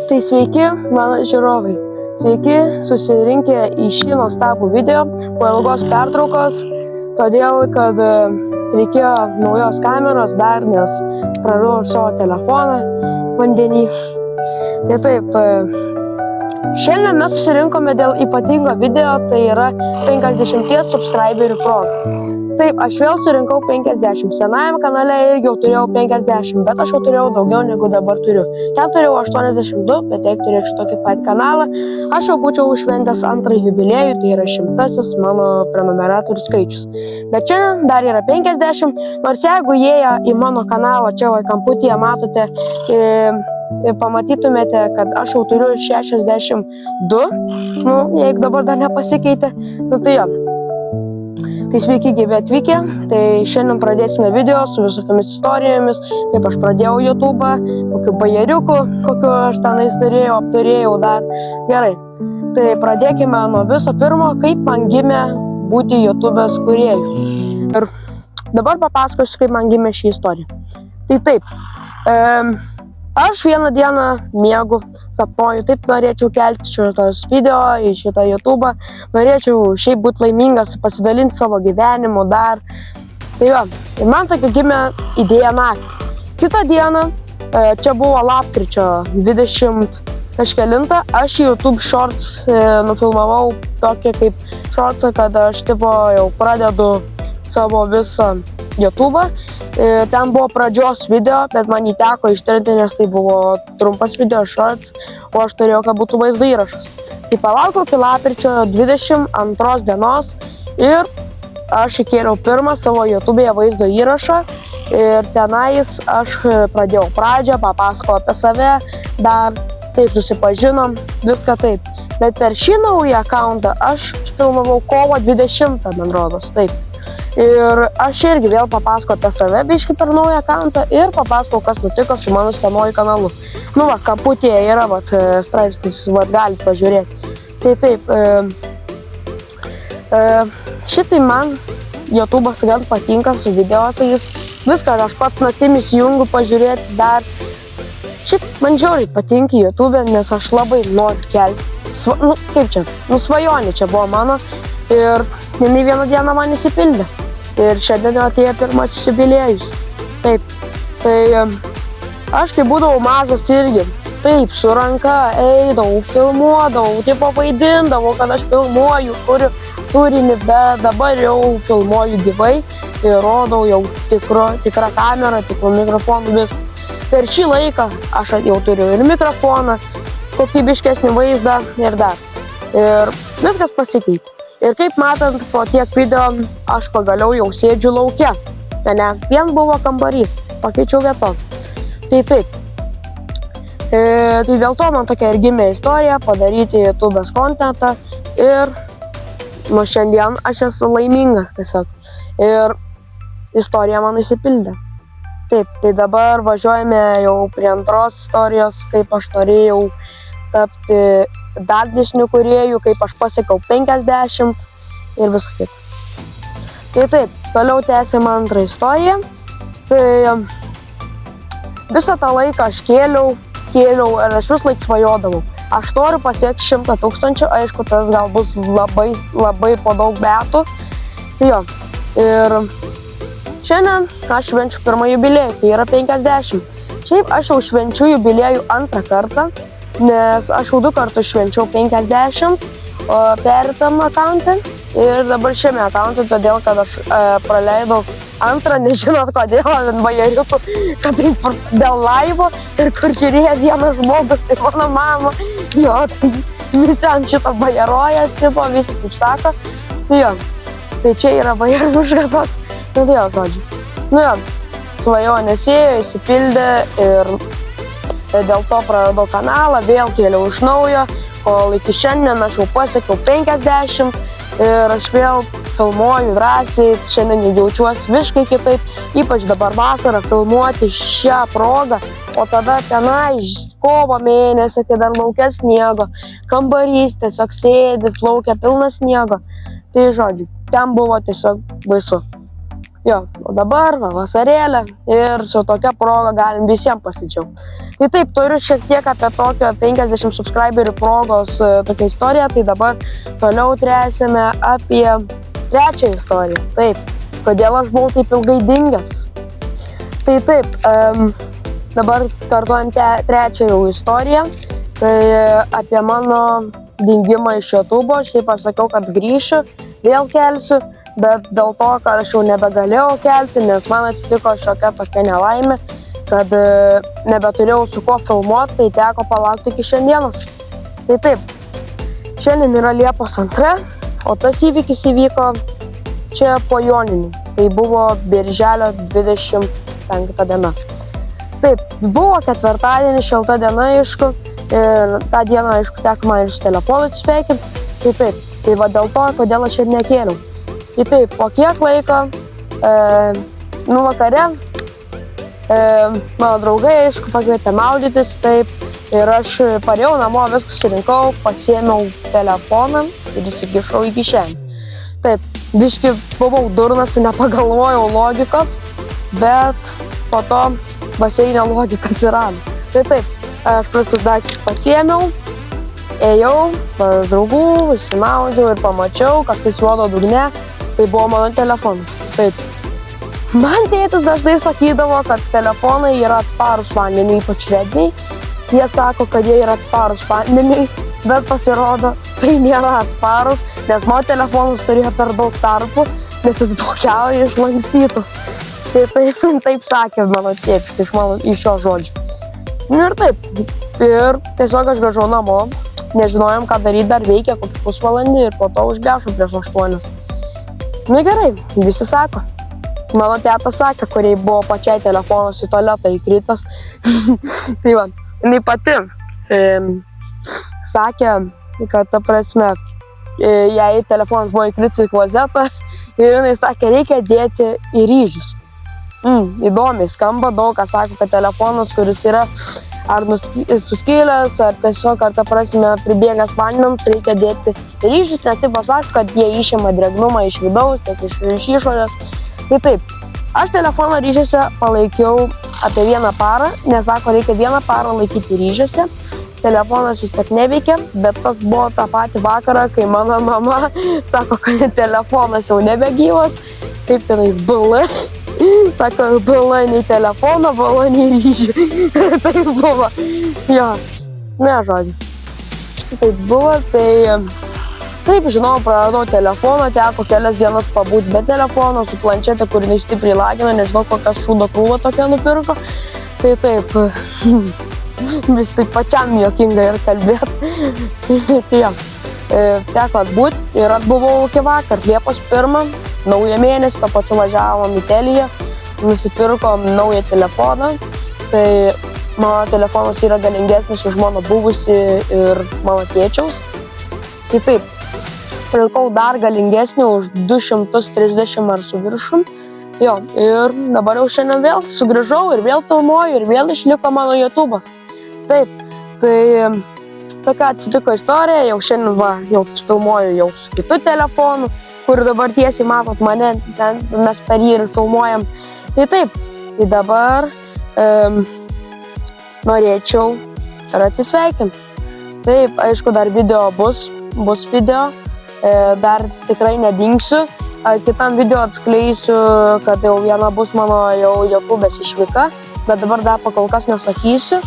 Tai sveiki, mano žiūrovai. Sveiki susirinkę į šį nuostabų video po ilgos pertraukos, todėl, kad reikėjo naujos kameros dar, nes praradau savo telefoną vandenį. Tai taip, šiandien mes susirinkome dėl ypatingo video, tai yra 50 subscriberių proga. Taip, aš vėl surinkau 50. Senajame kanale irgi jau turėjau 50, bet aš jau turėjau daugiau negu dabar turiu. Ten turėjau 82, bet jeigu turėčiau tokį patį kanalą, aš jau būčiau šventęs antrąjį jubiliejų, tai yra 100-asis mano prenumeratorių skaičius. Bet šiandien dar yra 50, nors jeigu įėję į mano kanalą, čia va kamputyje matote, pamatytumėte, kad aš jau turiu 62, jeigu dabar dar nepasikeitė, tai jo. Tai sveiki gyvi atvykę, tai šiandien pradėsime video su visokiamis istorijomis, kaip aš pradėjau YouTube'ą, kokiu bajeriuku, kokiu aš tenais apturėjau dar. Gerai, tai pradėkime nuo viso pirmo, kaip man gimė būti YouTube'ės kūrėjų. Ir dabar papasakosiu, kaip man gimė šį istoriją. Tai taip, aš vieną dieną miegu, sapnuoju, taip norėčiau kelti šitos video į šitą YouTube'ą, norėčiau šiaip būti laimingas, pasidalinti savo gyvenimu dar. Tai jo, ir man tokia gimė idėja naktį. Kitą dieną, čia buvo lapkričio 20 kažkelintą, aš į YouTube Shorts nufilmavau tokį kaip Shortsą, kad aš tipo jau pradedu savo visą YouTube'ą. Ten buvo pradžios video, bet man jį teko ištrinti, nes tai buvo trumpas video Shorts, o aš turėjau, kad būtų vaizdo įrašas. Tai palaukau iki lapkričio 22 dienos ir aš įkėliau pirmą savo YouTube'e vaizdo įrašą ir tenais aš pradėjau pradžią, papasakojau apie save, dar taip susipažinom, viską taip. Bet per šį naują akauntą aš filmavau kovo 20, man rodos, taip. Ir aš irgi vėl papasakau apie save biškį per naują akauntą ir papasakau, kas nutiko su mano senuoju kanalu. Nu va, kamputyje yra straipsnis, galite pažiūrėti. Tai taip, šitai man YouTube'as gan patinka su videosais. Viską aš pats naktimis jungiu pažiūrėti dar. Šiaip man žiauriai patinka YouTube'e, nes aš labai noriu kelti. Kaip čia, svajonė čia buvo mano ir jinai vieną dieną man įsipildė. Ir šiandien atėjo pirmasis jubiliejus. Taip, tai aš kai būdavau mažas irgi, taip, su ranka eidavau, filmuodavau, tipo vaidindavau, kad aš filmuoju, kuriu turinį, bet dabar jau filmuoju gyvai ir rodau jau tikrą kamerą, tikrą mikrofoną, viską. Per šį laiką aš jau turiu ir mikrofoną, kokybiškesnį vaizdą ir dar. Ir viskas pasikeitė. Ir kaip matant, po tiek video aš pagaliau jau sėdžiu lauke. Vien buvo kambarys, pakeičiau vieton. Tai taip. Tai dėl to man tokia ir gimė istorija padaryti YouTube'ės kontentą ir nuo šiandien aš esu laimingas tiesiog. Ir istorija man įsipildė. Taip, tai dabar važiuojame jau prie antros istorijos, kaip aš norėjau tapti dar didesnių kūrėjų, kaip aš pasiekiau 50 ir visą kitą. Tai taip, toliau tęsime antrą istoriją. Tai visą tą laiką aš kėliau ir aš vis laik svajodavau. Aš noriu pasiekti 100 000, aišku, tas gal bus labai po daug metų. Tai jo, ir šiandien aš švenčiu pirmą jubiliejų, tai yra 50. Šiaip aš jau švenčiu jubiliejų antrą kartą, nes aš jau 2 kartus švenčiau 50 pereitam akaunte ir dabar šiame akaunte, todėl kad aš praleidau antrą, nežinot kodėl, ant bajeriukų, kad tai dėl laivo ir kur žiūrėjo vienas žmogus, tai mano mama, jo, tai visi ant šito bajerojas, visi taip sako, jo, tai čia yra bajeruškas toks, tai jo, žodžiu. Nu jo, svajonės ėjo, įsipildė ir dėl to praradau kanalą, vėl kėliau iš naujo, kol iki šiandien aš jau pasiekiau 50 ir aš vėl filmuoju drąsiai, šiandien jaučiuosi visiškai kitaip, ypač dabar vasarą filmuoti šią progą, o tada tenai kovo mėnesį, kai dar laukia sniego, kambarys tiesiog sėdi, plaukia pilnas sniego, tai žodžiu, ten buvo tiesiog baisu. Jo, o dabar vasarėlė ir su tokia proga galim visiems pasidžiaugti. Tai taip, turiu šiek tiek apie tokio 50 subscriberių progos tokią istoriją, tai dabar toliau tęsime apie trečią istoriją. Taip, kodėl aš buvau taip ilgai dingęs. Tai taip, dabar kartuojam trečią jau istoriją, tai apie mano dingimą iš YouTube'o. Šiaip aš sakiau, kad grįšiu, vėl kelsiu, bet dėl to, kad aš jau nebegalėjau kelti, nes man atsitiko šiokia tokia nelaimė, kad nebeturėjau su kuo filmuoti, tai teko palaukti iki šiandienos. Tai taip, šiandien yra Liepos 2, o tas įvykis įvyko čia po Joninių. Tai buvo birželio 25 diena. Taip, buvo ketvirtadienis, šilta diena, aišku, ir tą dieną, aišku, teko man ir su telefonu atsisveikinti. Tai taip, tai va dėl to, kodėl aš ir nekėliau. Tai taip, po kiek laiko, vakare, mano draugai, aišku, pakvietė maudytis, taip, ir aš parėjau namo, viską surinkau, pasiėmiau telefoną ir įsikišau į kišenę. Taip, biški buvau durnas ir nepagalvojau logikos, bet po to baseine logika atsirado. Tai taip, aš viskus daiktus pasiėmiau, ėjau pas draugų, išsimaudžiau ir pamačiau, kad tai suodo dugne, tai buvo mano telefonas. Taip. Man tėtis dažnai sakydavo, kad telefonai yra atsparūs vandeniui, ypač Redmiai. Jie sako, kad jie yra atsparūs vandeniui, bet pasirodo, tai nėra atsparūs, nes mano telefonas turėjo per daug tarpų, nes jis buvo kiaurai išlankstytas. Tai taip sakė mano tėtis iš šio žodžio. Ir taip. Ir tiesiog aš grįžau namo, nežinojom, ką daryti, dar veikia kokį pusvalandį ir po to užgešau prieš 8. Nu gerai, visi sako. Mano teta sakė, kuriai buvo pačiai telefonas į tualetą įkritas. Tai va, jinai pati sakė, kad ta prasme, jai telefonas buvo įkritas į klozetą ir jinai sakė, reikia dėti į ryžius. Įdomiai skamba, daug kas sako, kad telefonas, kuris yra ar suskylęs, ar tiesiog, ar ta prasme, pribėgęs vandens, reikia dėti ryžius, nes taip pasako, kad jie išima drėgnumą iš vidaus, tiek iš išorės. Tai taip, aš telefoną ryžiuose palaikiau apie 1 parą, nes sako, reikia 1 parą laikyti ryžiuose. Telefonas vis tiek neveikia, bet tas buvo tą patį vakarą, kai mano mama sako, kad telefonas jau nebegyvas, kaip tenais bala. Sako, bala nei telefono, bala nei ryžių. Taip buvo. Jo, ne žodžiu. Taip buvo, tai taip, žinau, praradau telefoną, teko kelias dienas pabūti be telefono, su planšetė, kur jinai stipriai lagina, nežinau, kokias šūdo krūvą tokia nupirko. Tai taip, vis taip pačiam juokinga ir kalbėti. Tai jo, teko atbūti ir atbuvau iki vakar, Liepos 1. Naują mėnesį, to pačiu važiavom į Teliją, nusipirkom naują telefoną, tai mano telefonas yra galingesnis už mano buvusi ir mano tėčiaus. Tai taip, pirkau dar galingesnį už 230 ar su viršum. Jo, ir dabar jau šiandien vėl sugrįžau ir vėl filmuoju ir vėl išliko mano YouTube'as. Taip, tai tokia atsitiko istorija, jau šiandien va, jau filmuoju jau su kitu telefonu, kur dabar tiesiai matot mane, ten mes per jį ir filmuojam. Tai taip, tai dabar norėčiau ir atsisveikinti. Taip, aišku, dar video bus video, dar tikrai nedingsiu. Kitam video atskleisiu, kad jau viena bus mano jau YouTube'ės išvyka, bet dabar dar pakol kas nesakysiu.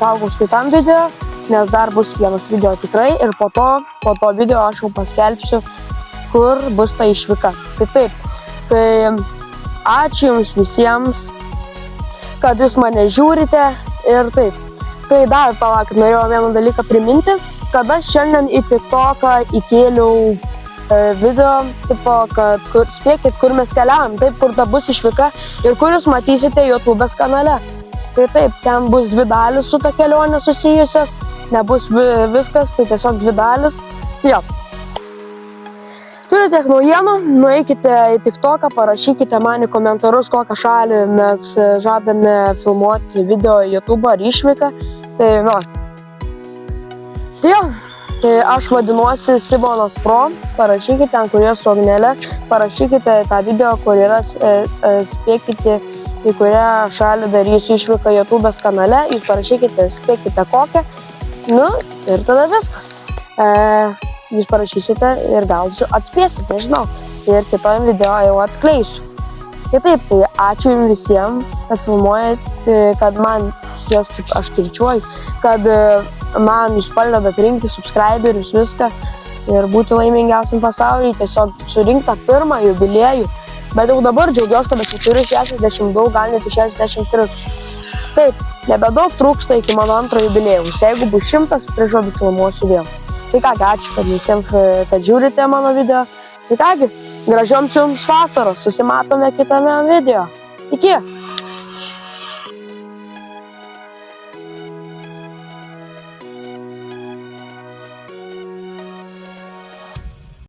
Saugus kitam video, nes dar bus vienas video tikrai ir po to video aš jau paskelbsiu, kur bus ta išvyka. Tai taip, tai ačiū jums visiems, kad jūs mane žiūrite ir taip. Tai dar palaukit, norėjau vieną dalyką priminti, kad aš šiandien į TikToką įkėliau video, tipo, kad spėkit, kur mes keliaujam, taip, kur ta bus išvyka ir kur jūs matysite YouTube'ės kanale. Tai taip, ten bus 2 dalys su ta kelionė susijusios, nebus viskas, tai tiesiog 2 dalys. Jo. Turite tiek naujienų, nueikite į TikToką, parašykite man į komentarus, kokią šalį mes žadame filmuoti video į YouTube ar išvyką. Tai, nu. Tai jo, Tai aš vadinuosi Simonas Pro, parašykite ten, kur yra su Agnelė, parašykite tą video, kur yra, spėkite, į kurią šalį darysiu išvyką YouTube'ės kanale, jūs parašykite, spėkite kokią, nu ir tada viskas. Jūs parašysite ir gal atspėsite, nežinau, ir kitojam video jau atskleisiu. Tai taip, tai ačiū jums visiems, kad filmuojate, kad man, aš kirčiuoju, kad man jūs padedat rinkti subscriberius viską ir būti laimingiausiam pasaulyje, tiesiog surinktą pirmą jubiliejų. Bet jau dabar džiaugiuosi, kad aš turiu 62, gal net 63. Taip, nebedaug trūksta iki mano antro jubiliejaus. Jeigu bus 100, prižadu filmuosiu vėl. Tai ką, ačiū, kad visiems, kad žiūrite mano video. Tai kągi, gražioms jums vasaros, susimatome kitame video. Iki!